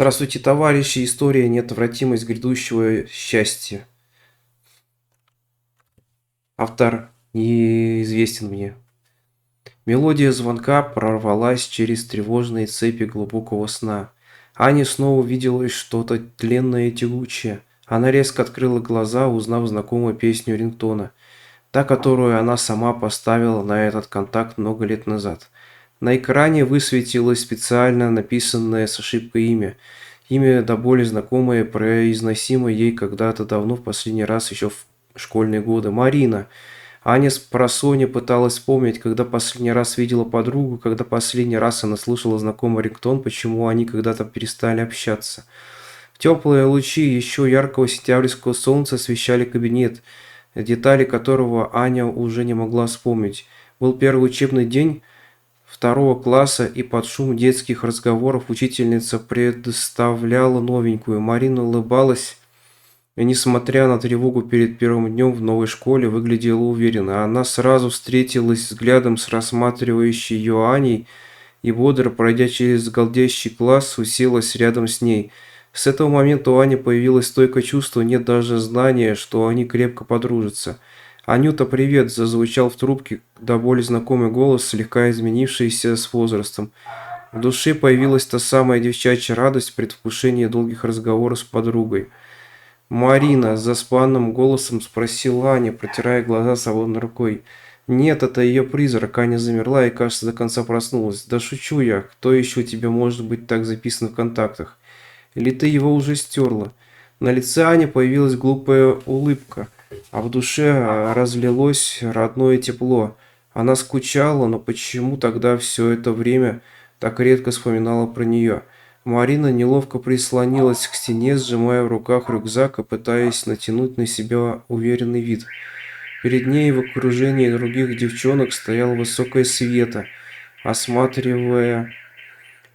Здравствуйте, товарищи! История «Неотвратимость грядущего счастья». Автор неизвестен мне. Мелодия звонка прорвалась через тревожные цепи глубокого сна. Ане снова увиделось что-то тленное и тягучее. Она резко открыла глаза, узнав знакомую песню рингтона. Та, которую она сама поставила на этот контакт много лет назад. На экране высветилось специально написанное с ошибкой имя. Имя до боли знакомое, произносимое ей когда-то давно, в последний раз еще в школьные годы. Марина. Аня спросонья пыталась вспомнить, когда последний раз видела подругу, когда последний раз она слышала знакомый рингтон, почему они когда-то перестали общаться. Теплые лучи еще яркого сентябрьского солнца освещали кабинет, детали которого Аня уже не могла вспомнить. Был первый учебный день второго класса, и под шум детских разговоров учительница представляла новенькую. Марина улыбалась и, несмотря на тревогу перед первым днем в новой школе, выглядела уверенно. Она сразу встретилась взглядом с рассматривающей ее Аней и, бодро пройдя через голдящий класс, уселась рядом с ней. С этого момента у Ани появилось стойкое чувство, нет даже знания, что они крепко подружатся. «Анюта, привет!» – зазвучал в трубке до боли знакомый голос, слегка изменившийся с возрастом. В душе появилась та самая девчачья радость в предвкушении долгих разговоров с подругой. «Марина!» – заспанным голосом спросила Аня, протирая глаза свободной рукой. «Нет, это ее призрак». Аня замерла и, кажется, до конца проснулась. «Да шучу я. Кто еще у тебя может быть так записан в контактах? Или ты его уже стерла?» На лице Ани появилась глупая улыбка, а в душе разлилось родное тепло. Она скучала, но почему тогда все это время так редко вспоминала про нее? Марина неловко прислонилась к стене, сжимая в руках рюкзак и пытаясь натянуть на себя уверенный вид. Перед ней в окружении других девчонок стояла высокая Света, осматривая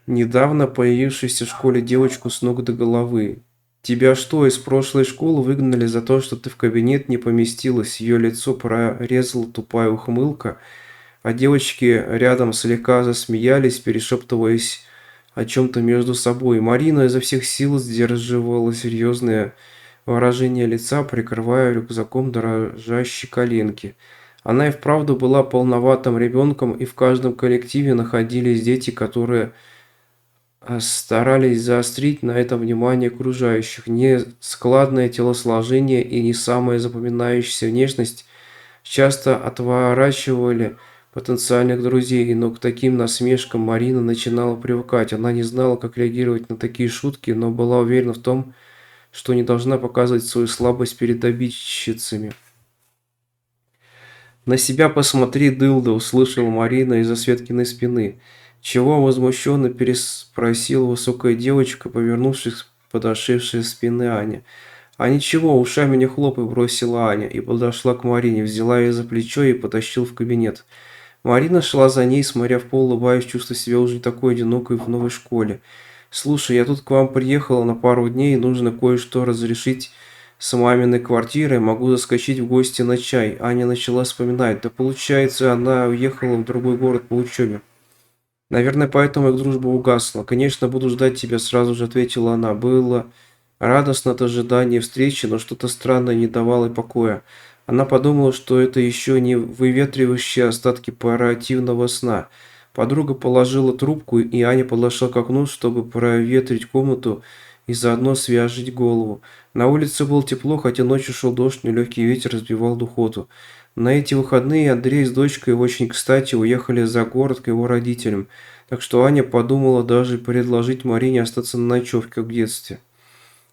недавно появившуюся в школе девочку с ног до головы. «Тебя что, из прошлой школы выгнали за то, что ты в кабинет не поместилась?» Ее лицо прорезала тупая ухмылка, а девочки рядом слегка засмеялись, перешептываясь о чем-то между собой. Марина изо всех сил сдерживала серьезное выражение лица, прикрывая рюкзаком дрожащие коленки. Она и вправду была полноватым ребенком, и в каждом коллективе находились дети, которые старались заострить на этом внимание окружающих. Нескладное телосложение и не самая запоминающаяся внешность часто отворачивали потенциальных друзей, но к таким насмешкам Марина начинала привыкать. Она не знала, как реагировать на такие шутки, но была уверена в том, что не должна показывать свою слабость перед обидчицами. «На себя посмотри, дылда!» – услышала Марина из-за Светкиной спины. «Чего?» – возмущенно переспросила высокая девочка, повернувшись к подошедшей спины Ани. «А ничего, ушами не хлопай», – бросила Аня и подошла к Марине, взяла ее за плечо и потащила в кабинет. Марина шла за ней, смотря в пол, улыбаясь, чувствуя себя уже не такой одинокой в новой школе. «Слушай, я тут к вам приехала на пару дней, нужно кое-что разрешить с маминой квартирой, могу заскочить в гости на чай». Аня начала вспоминать. Да получается, она уехала в другой город по учебе. Наверное, поэтому их дружба угасла. «Конечно, буду ждать тебя», сразу же ответила она. Было радостно от ожидания встречи, но что-то странное не давало ей покоя. Она подумала, что это еще не выветривающие остатки паративного сна. Подруга положила трубку, и Аня подошла к окну, чтобы проветрить комнату и заодно свежить голову. На улице было тепло, хотя ночью шел дождь, но легкий ветер разбивал духоту. На эти выходные Андрей с дочкой очень кстати уехали за город к его родителям, так что Аня подумала даже предложить Марине остаться на ночевке, как в детстве.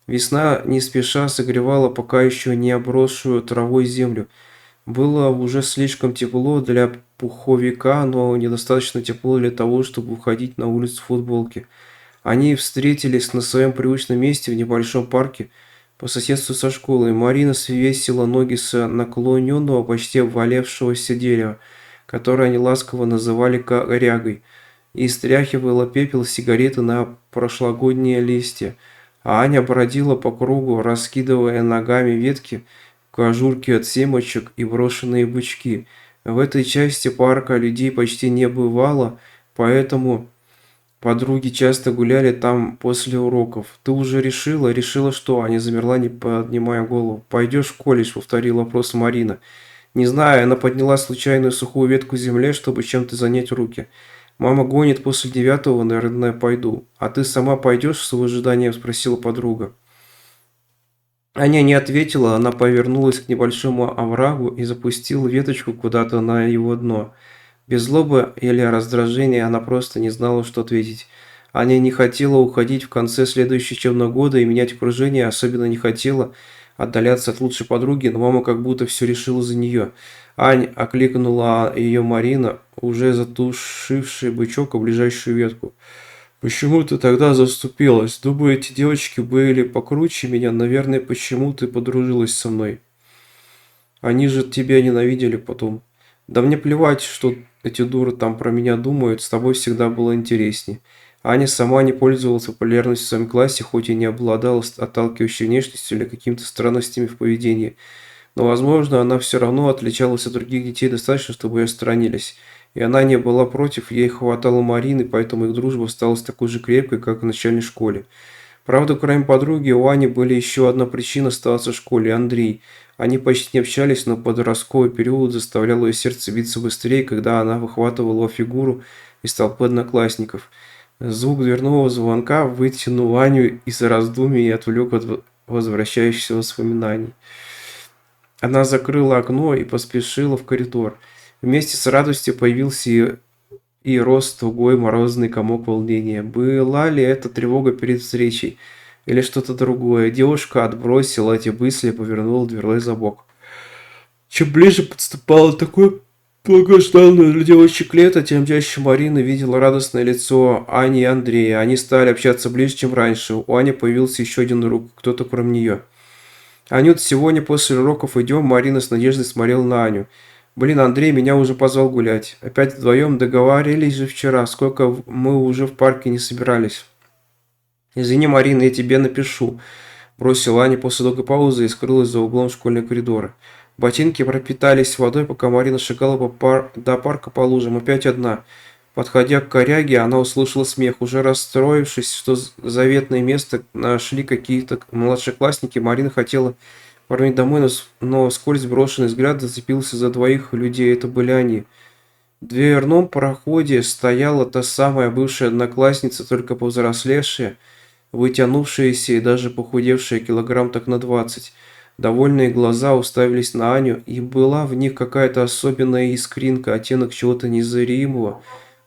Весна не спеша согревала пока еще не обросшую травой землю. Было уже слишком тепло для пуховика, но недостаточно тепло для того, чтобы уходить на улицу в футболке. Они встретились на своем привычном месте в небольшом парке по соседству со школой. Марина свесила ноги с наклоненного, почти обвалившегося дерева, которое они ласково называли корягой, и стряхивала пепел сигареты на прошлогодние листья. А Аня бродила по кругу, раскидывая ногами ветки, кожурки от семечек и брошенные бычки. В этой части парка людей почти не бывало, поэтому Подруги часто гуляли там после уроков. Ты уже решила? Решила что? Аня замерла, не поднимая голову. Пойдешь в колледж? Повторил вопрос Марина. Не знаю, она подняла случайную сухую ветку земли, чтобы чем-то занять руки. Мама гонит после 9, наверное, пойду. А ты сама пойдешь с ожиданием? Спросила подруга. Аня не ответила, она повернулась к небольшому оврагу и запустила веточку куда-то на его дно. Без злобы или раздражения она просто не знала, что ответить. Аня не хотела уходить в конце следующего учебного года и менять окружение, особенно не хотела отдаляться от лучшей подруги, но мама как будто все решила за нее. Ань окликнула ее Марина, уже затушивший бычок о ближайшую ветку. «Почему ты тогда заступилась? Думаю, эти девочки были покруче меня. Наверное, почему ты подружилась со мной? Они же тебя ненавидели потом». «Да мне плевать, что эти дуры там про меня думают. С тобой всегда было интереснее». Аня сама не пользовалась популярностью в своем классе, хоть и не обладала отталкивающей внешностью или какими-то странностями в поведении. Но, возможно, она все равно отличалась от других детей достаточно, чтобы ее сторонились. И она не была против, ей хватало Марины, поэтому их дружба осталась такой же крепкой, как в начальной школе. Правда, кроме подруги, у Ани были еще одна причина оставаться в школе – Андрей. Они почти не общались, но подростковый период заставлял ее сердце биться быстрее, когда она выхватывала его фигуру из толпы одноклассников. Звук дверного звонка вытянул Аню из раздумий и отвлек от возвращающихся воспоминаний. Она закрыла окно и поспешила в коридор. Вместе с радостью появился и рос тугой морозный комок волнения. Была ли это тревога перед встречей или что-то другое? Девушка отбросила эти мысли и повернула дверной замок. Чем ближе подступало такое долгожданное для девочек лето, тем чаще Марина видела радостное лицо Ани и Андрея. Они стали общаться ближе, чем раньше. У Ани появился еще один друг, кто-то кроме нее. «Анют, сегодня после уроков идем?» Марина с надеждой смотрела на Аню. «Блин, Андрей меня уже позвал гулять. Опять вдвоем договорились же вчера. Сколько мы уже в парке не собирались». «Извини, Марина, я тебе напишу», – бросила Аня после долгой паузы и скрылась за углом школьного коридора. Ботинки пропитались водой, пока Марина шагала до парка по лужам. Опять одна. Подходя к коряге, она услышала смех. Уже расстроившись, что заветное место нашли какие-то младшеклассники, Марина хотела повернуть домой, но вскользь брошенный взгляд зацепился за двоих людей. Это были они. В дверном проходе стояла та самая бывшая одноклассница, только повзрослевшая, вытянувшаяся и даже похудевшая килограмм так на 20. Довольные глаза уставились на Аню, и была в них какая-то особенная искринка, оттенок чего-то незримого,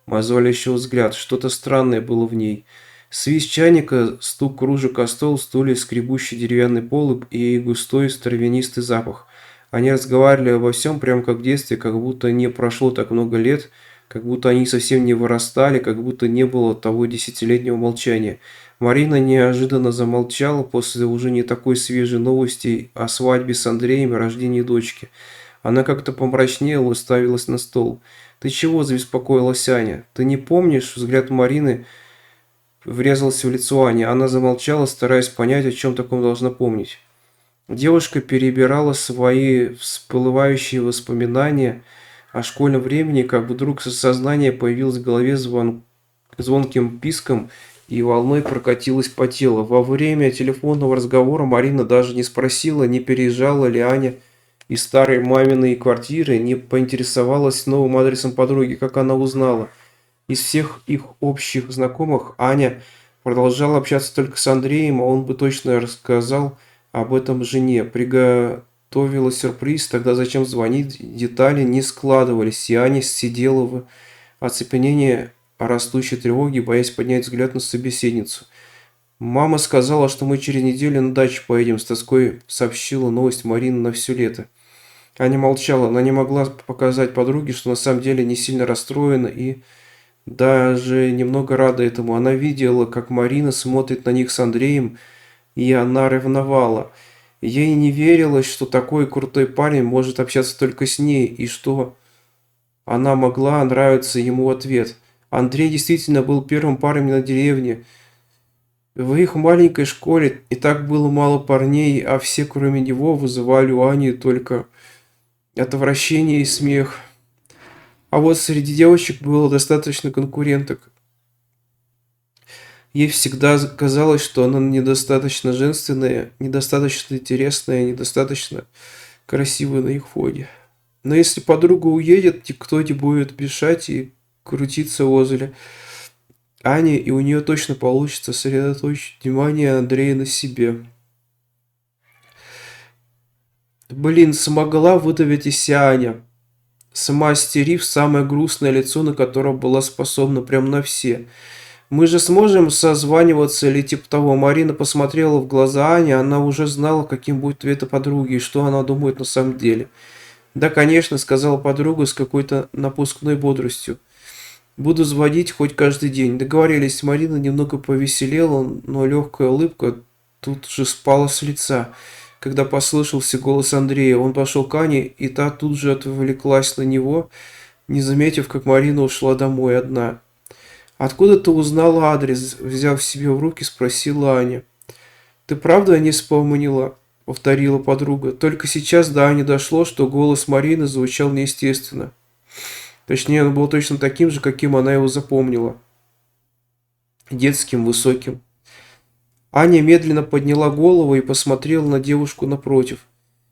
мозолящего взгляд. Что-то странное было в ней. Свист чайника, стук кружек о стол, стулья, скребущий деревянный пол и густой травянистый запах. Они разговаривали обо всем, прямо как в детстве, как будто не прошло так много лет, как будто они совсем не вырастали, как будто не было того десятилетнего молчания. Марина неожиданно замолчала после уже не такой свежей новости о свадьбе с Андреем и рождении дочки. Она как-то помрачнела и уставилась на стол. «Ты чего?» – забеспокоилась Аня. «Ты не помнишь?» – взгляд Марины врезался в лицо Ани. Она замолчала, стараясь понять, о чем таком должна помнить. Девушка перебирала свои всплывающие воспоминания о школьном времени, как вдруг сознание появилось в голове звонким писком и волной прокатилась по телу. Во время телефонного разговора Марина даже не спросила, не переезжала ли Аня из старой маминой квартиры, не поинтересовалась новым адресом подруги, как она узнала. Из всех их общих знакомых Аня продолжала общаться только с Андреем, а он бы точно рассказал об этом жене. Приготовила сюрприз, тогда зачем звонить? Детали не складывались, и Аня сидела в оцепенении растущей тревоги, боясь поднять взгляд на собеседницу. «Мама сказала, что мы через неделю на дачу поедем», – с тоской сообщила новость Марина на все лето. Аня молчала, она не могла показать подруге, что на самом деле не сильно расстроена и даже немного рада этому. Она видела, как Марина смотрит на них с Андреем, и она ревновала. Ей не верилось, что такой крутой парень может общаться только с ней, и что она могла нравиться ему в ответ. Андрей действительно был первым парнем на деревне. В их маленькой школе и так было мало парней, а все, кроме него, вызывали у Ани только отвращение и смех. А вот среди девочек было достаточно конкуренток. Ей всегда казалось, что она недостаточно женственная, недостаточно интересная, недостаточно красивая на их фоне. Но если подруга уедет, кто не будет мешать и крутиться возле Ани, и у нее точно получится сосредоточить внимание Андрея на себе. Блин, смогла выдавить из себя Аня, сама стерив самое грустное лицо, на которое была способна прям на все. Мы же сможем созваниваться или типа того. Марина посмотрела в глаза Ани, она уже знала, каким будет ответ подруги и что она думает на самом деле. Да, конечно, сказала подруга с какой-то напускной бодростью. Буду звонить хоть каждый день. Договорились, Марина немного повеселела, но легкая улыбка тут же спала с лица. Когда послышался голос Андрея, он пошел к Ане, и та тут же отвлеклась на него, не заметив, как Марина ушла домой одна. «Откуда ты узнала адрес?» – взяв себе в руки, спросила Аня. «Ты правда не вспомнила?» – повторила подруга. Только сейчас до Ани дошло, что голос Марины звучал неестественно. Точнее, он был точно таким же, каким она его запомнила. Детским, высоким. Аня медленно подняла голову и посмотрела на девушку напротив.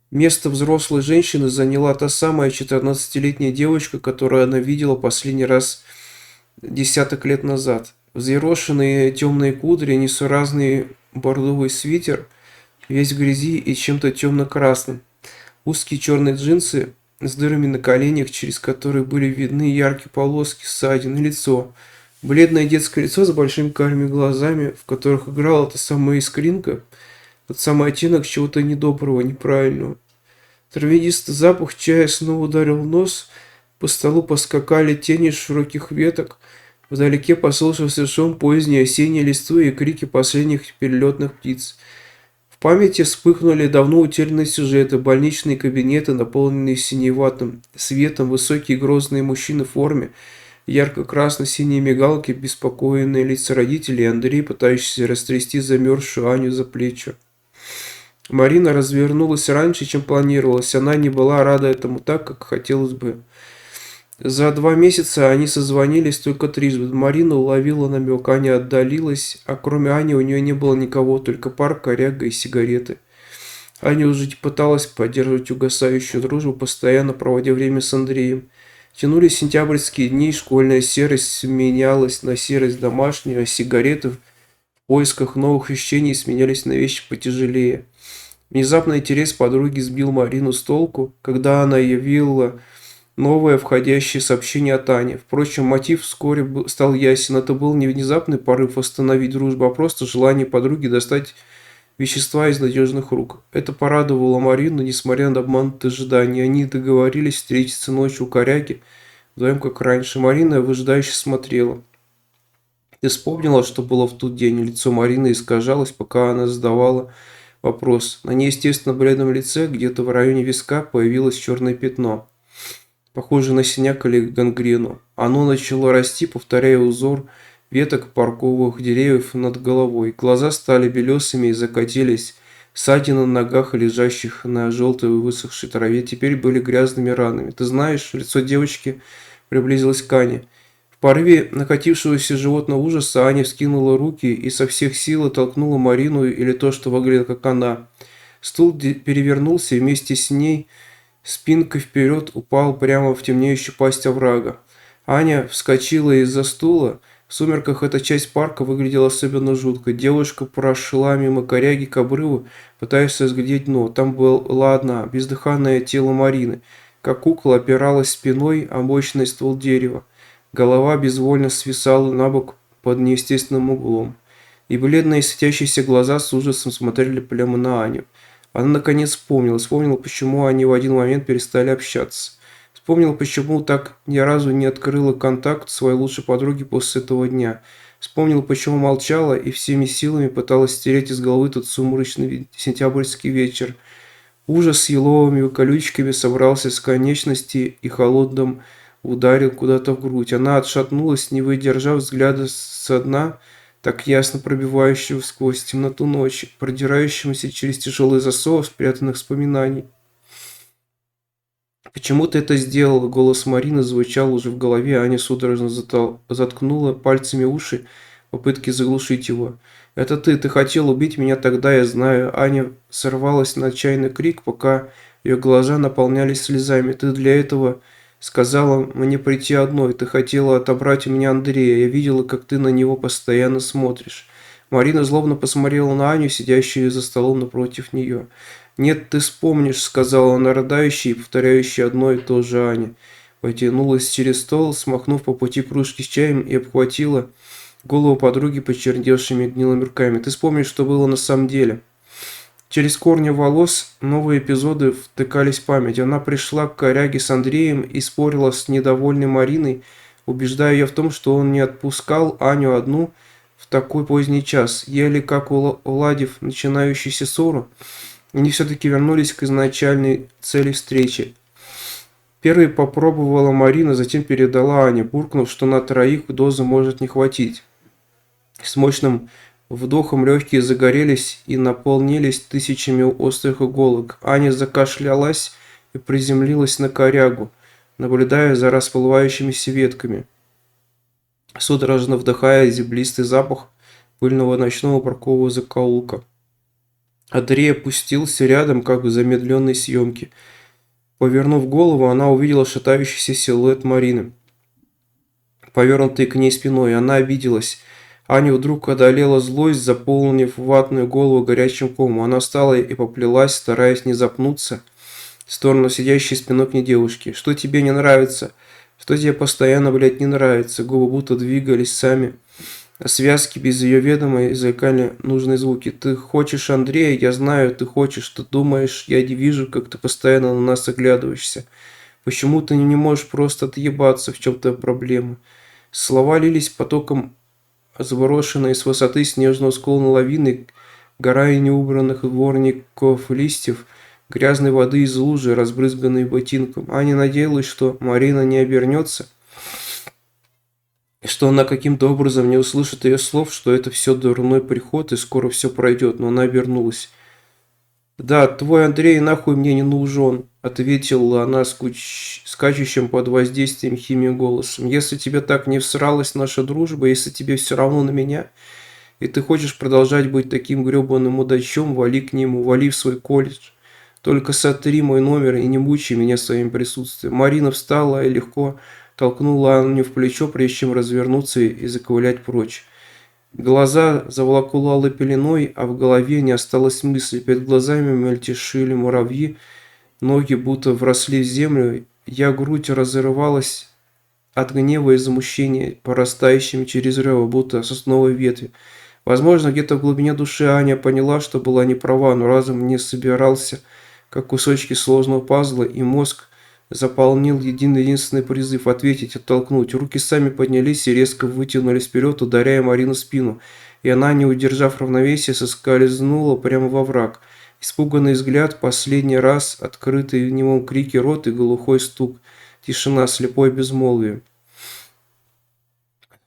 Место взрослой женщины заняла та самая 14-летняя девочка, которую она видела последний раз десяток лет назад. Взъерошенные темные кудри, несуразный бордовый свитер, весь в грязи и чем-то темно-красным. Узкие черные джинсы с дырами на коленях, через которые были видны яркие полоски, ссадин и лицо. Бледное детское лицо с большими карими глазами, в которых играла та самая искринка, тот самый оттенок чего-то недоброго, неправильного. Травянистый запах чая снова ударил в нос, по столу поскакали тени широких веток, вдалеке послышался шум поздней осенней листвы и крики последних перелетных птиц. В памяти вспыхнули давно утерянные сюжеты, больничные кабинеты, наполненные синеватым светом, высокие грозные мужчины в форме, ярко-красно-синие мигалки, беспокойные лица родителей, Андрей, пытающийся растрясти замерзшую Аню за плечи. Марина развернулась раньше, чем планировалось. Она не была рада этому так, как хотелось бы. За 2 месяца они созвонились только трижды. Марина уловила намек, Аня отдалилась, а кроме Ани у нее не было никого, только пар, коряга и сигареты. Аня уже пыталась поддерживать угасающую дружбу, постоянно проводя время с Андреем. Тянулись сентябрьские дни, школьная серость сменялась на серость домашнюю, а сигареты в поисках новых ощущений сменялись на вещи потяжелее. Внезапно интерес подруги сбил Марину с толку, когда она явила новое входящее сообщение от Ани. Впрочем, мотив вскоре стал ясен. Это был не внезапный порыв восстановить дружбу, а просто желание подруги достать вещества из надежных рук. Это порадовало Марину, несмотря на обманутые ожидания. Они договорились встретиться ночью у коряги, вдвоем как раньше. Марина выжидающе смотрела. Ты вспомнила, что было в тот день? Лицо Марины искажалось, пока она задавала вопрос. На неестественно бледном лице, где-то в районе виска, появилось черное пятно, похожее на синяк или гангрену. Оно начало расти, повторяя узор веток парковых деревьев над головой. Глаза стали белесыми и закатились. Ссадины на ногах, лежащих на желтой высохшей траве, теперь были грязными ранами. Ты знаешь, лицо девочки приблизилось к Ане. В порыве накатившегося животного ужаса Аня вскинула руки и со всех сил оттолкнула Марину или то, что выглядело как она. Стул перевернулся, и вместе с ней спинкой вперед упал прямо в темнеющую пасть оврага. Аня вскочила из-за стула. В сумерках эта часть парка выглядела особенно жутко. Девушка прошла мимо коряги к обрыву, пытаясь разглядеть дно. Там была одна, бездыханное тело Марины. Как кукла опиралась спиной о мощный ствол дерева. Голова безвольно свисала на бок под неестественным углом. И бледные светящиеся глаза с ужасом смотрели прямо на Аню. Она наконец вспомнила, почему они в один момент перестали общаться. Вспомнила, почему так ни разу не открыла контакт своей лучшей подруги после этого дня. Вспомнила, почему молчала и всеми силами пыталась стереть из головы тот сумрачный сентябрьский вечер. Ужас с еловыми колючками собрался с конечности и холодным ударил куда-то в грудь. Она отшатнулась, не выдержав взгляда со дна, так ясно пробивающего сквозь темноту ночи, продирающегося через тяжелые засовы спрятанных воспоминаний. «Почему ты это сделала?» Голос Марины звучал уже в голове, Аня судорожно заткнула пальцами уши, попытке заглушить его. «Это ты хотел убить меня тогда, я знаю». Аня сорвалась на отчаянный крик, пока ее глаза наполнялись слезами. «Ты для этого сказала мне прийти одной. Ты хотела отобрать у меня Андрея. Я видела, как ты на него постоянно смотришь». Марина злобно посмотрела на Аню, сидящую за столом напротив нее. «Нет, ты вспомнишь», — сказала она рыдающей и повторяющей одно и то же Аня. Потянулась через стол, смахнув по пути кружки с чаем и обхватила голову подруги почерневшими гнилыми руками. «Ты вспомнишь, что было на самом деле». Через корни волос новые эпизоды втыкались в память. Она пришла к коряге с Андреем и спорила с недовольной Мариной, убеждая ее в том, что он не отпускал Аню одну в такой поздний час. Еле как уладив начинающуюся ссору, они все-таки вернулись к изначальной цели встречи. Первой попробовала Марина, затем передала Ане, буркнув, что на троих дозы может не хватить. С мощным вдохом легкие загорелись и наполнились тысячами острых иголок. Аня закашлялась и приземлилась на корягу, наблюдая за расплывающимися ветками, судорожно вдыхая землистый запах пыльного ночного паркового закоулка. Андрей опустился рядом, как в замедленной съемке. Повернув голову, она увидела шатающийся силуэт Марины, повернутый к ней спиной. Она обиделась. Аню вдруг одолела злость, заполнив ватную голову горячим комом. Она встала и поплелась, стараясь не запнуться, в сторону сидящей спиной к ней девушки. «Что тебе не нравится? Что тебе постоянно, блядь, не нравится?» Губы будто двигались сами. Связки без ее ведома извлекали нужные звуки. «Ты хочешь Андрея? Я знаю, ты хочешь. Ты думаешь, я не вижу, как ты постоянно на нас оглядываешься. Почему ты не можешь просто отъебаться? В чем-то проблема?» Слова лились потоком, заброшенные с высоты снежного склона лавины, гора неубранных дворников листьев, грязной воды из лужи, разбрызганной ботинком. Аня надеялась, что Марина не обернется, что она каким-то образом не услышит ее слов, что это все дурной приход и скоро все пройдет, но она обернулась. «Да, твой Андрей нахуй мне не нужен», — ответила она скачущим под воздействием химии голосом. «Если тебе так не всралась наша дружба, если тебе все равно на меня, и ты хочешь продолжать быть таким гребаным мудачом, вали к нему, вали в свой колледж. Только сотри мой номер и не мучай меня своим присутствием». Марина встала и легко толкнула Аню в плечо, прежде чем развернуться и заковылять прочь. Глаза заволокло алой пеленой, а в голове не осталось мысли. Перед глазами мельтешили муравьи, ноги будто вросли в землю. Грудь разрывалась от гнева и возмущения, порастающим через рёва, будто сосновой ветви. Возможно, где-то в глубине души Аня поняла, что была не права, но разум не собирался, как кусочки сложного пазла, и мозг заполнил единственный призыв – ответить, оттолкнуть. Руки сами поднялись и резко вытянулись вперед, ударяя Марину в спину, и она, не удержав равновесия, соскользнула прямо во враг. Испуганный взгляд, последний раз открытый в немом крике рот и глухой стук. Тишина, слепое безмолвие.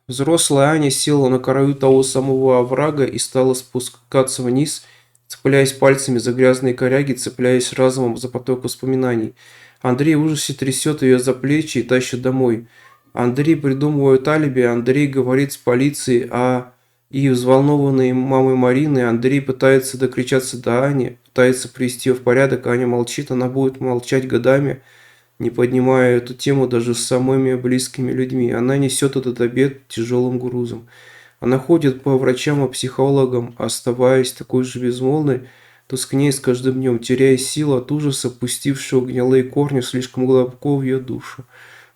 Взрослая Аня села на краю того самого оврага и стала спускаться вниз, цепляясь пальцами за грязные коряги, цепляясь разумом за поток воспоминаний. Андрей в ужасе трясет ее за плечи и тащит домой. Андрей придумывает алиби, Андрей говорит с полицией, и взволнованной мамой Марины Андрей пытается докричаться до Ани, пытается привести ее в порядок, Аня молчит, она будет молчать годами, не поднимая эту тему даже с самыми близкими людьми. Она несет этот обед тяжелым грузом. Она ходит по врачам и психологам, оставаясь такой же безмолвной, тускнее с каждым днем, теряя силу от ужаса, пустившего гнилые корни слишком глубоко в ее душу.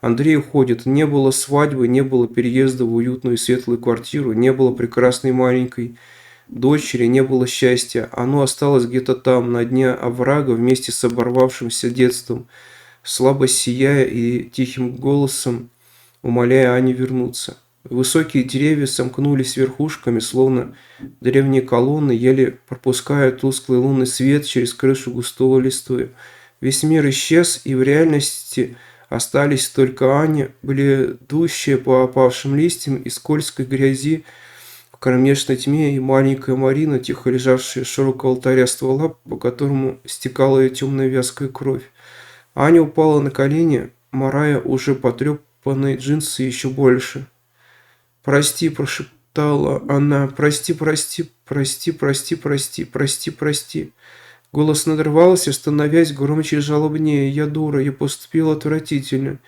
Андрей уходит. Не было свадьбы, не было переезда в уютную и светлую квартиру, не было прекрасной маленькой дочери, не было счастья. Оно осталось где-то там, на дне оврага, вместе с оборвавшимся детством, слабо сияя и тихим голосом умоляя Аню вернуться. Высокие деревья сомкнулись верхушками, словно древние колонны, еле пропуская тусклый лунный свет через крышу густого листвы. Весь мир исчез, и в реальности остались только Аня, бледущая по опавшим листьям и скользкой грязи в кромешной тьме, и маленькая Марина, тихо лежавшая с широкого алтаря ствола, по которому стекала ее темная вязкая кровь. Аня упала на колени, марая уже потрепанные джинсы еще больше. «Прости», – прошептала прошептала она. «Прости, прости, прости, прости, прости, прости, прости». Голос надрывался, становясь громче и жалобнее. «Я дура, я поступила отвратительно.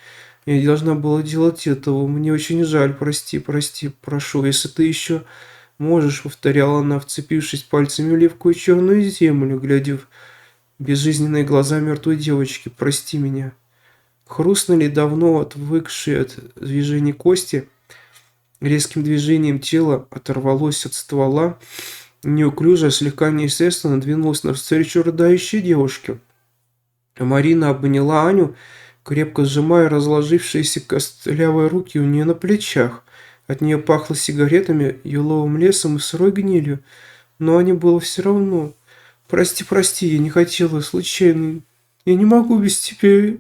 Я не должна была делать этого. Мне очень жаль. Прости, прости, прошу. Если ты еще можешь», — повторяла она, вцепившись пальцами в липкую черную землю, глядя в безжизненные глаза мертвой девочки. «Прости меня». Хрустнули давно отвыкшие от движений кости. Резким движением тело оторвалось от ствола. Неуклюже, слегка неестественно двинулась навстречу рыдающей девушке. Марина обняла Аню, крепко сжимая разложившиеся костлявые руки у нее на плечах. От нее пахло сигаретами, еловым лесом и сырой гнилью. Но Ане было все равно. «Прости, прости, я не хотела, случайно. Я не могу без тебя.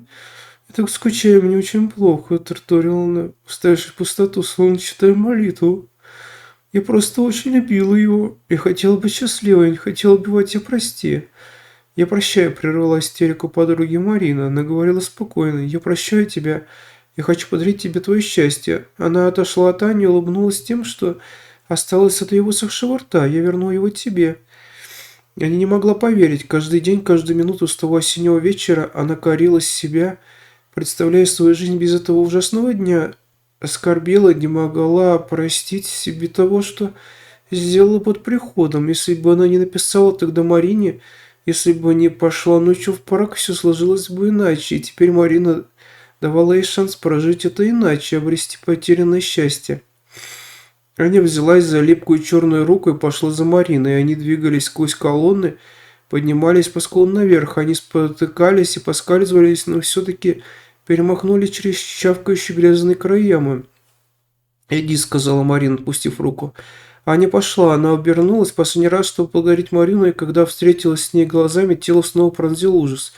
Я так скучаю, мне очень плохо», — тараторила она, уставившись в пустоту, словно читая молитву. «Я просто очень любила его. Я хотела быть счастливой, я не хотела убивать тебя, прости». «Я прощаю», — прервала истерику подруги Марина. Она говорила спокойно. «Я прощаю тебя. Я хочу подарить тебе твое счастье». Она отошла от Ани и улыбнулась тем, что осталось от ее высохшего рта. «Я верну его тебе». Я не могла поверить. Каждый день, каждую минуту с того осеннего вечера она корила себя, представляя свою жизнь без этого ужасного дня. Оскорбила, не могла простить себе того, что сделала под приходом. Если бы она не написала тогда Марине, если бы не пошла ночью в парк, все сложилось бы иначе. И теперь Марина давала ей шанс прожить это иначе, обрести потерянное счастье. Аня взялась за липкую черную руку и пошла за Мариной. Они двигались сквозь колонны, поднимались по склону наверх. Они спотыкались и поскальзывались, но все-таки перемахнули через чавкающие грязные края ямы. «Иди», — сказала Марина, отпустив руку. Аня пошла. Она обернулась последний раз, чтобы поблагодарить Марину, и когда встретилась с ней глазами, тело снова пронзил ужас.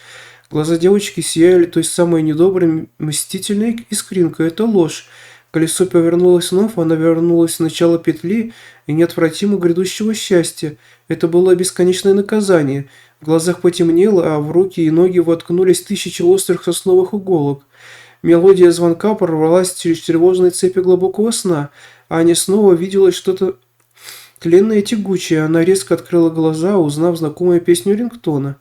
Глаза девочки сияли той самой недоброй, мстительной искринкой. Это ложь. Колесо повернулось вновь, она вернулась в начало петли и неотвратимо грядущего счастья. Это было бесконечное наказание. В глазах потемнело, а в руки и ноги воткнулись тысячи острых сосновых иголок. Мелодия звонка прорвалась через тревожные цепи глубокого сна. Аня снова видела что-то тленное и тягучее. Она резко открыла глаза, узнав знакомую песню рингтона.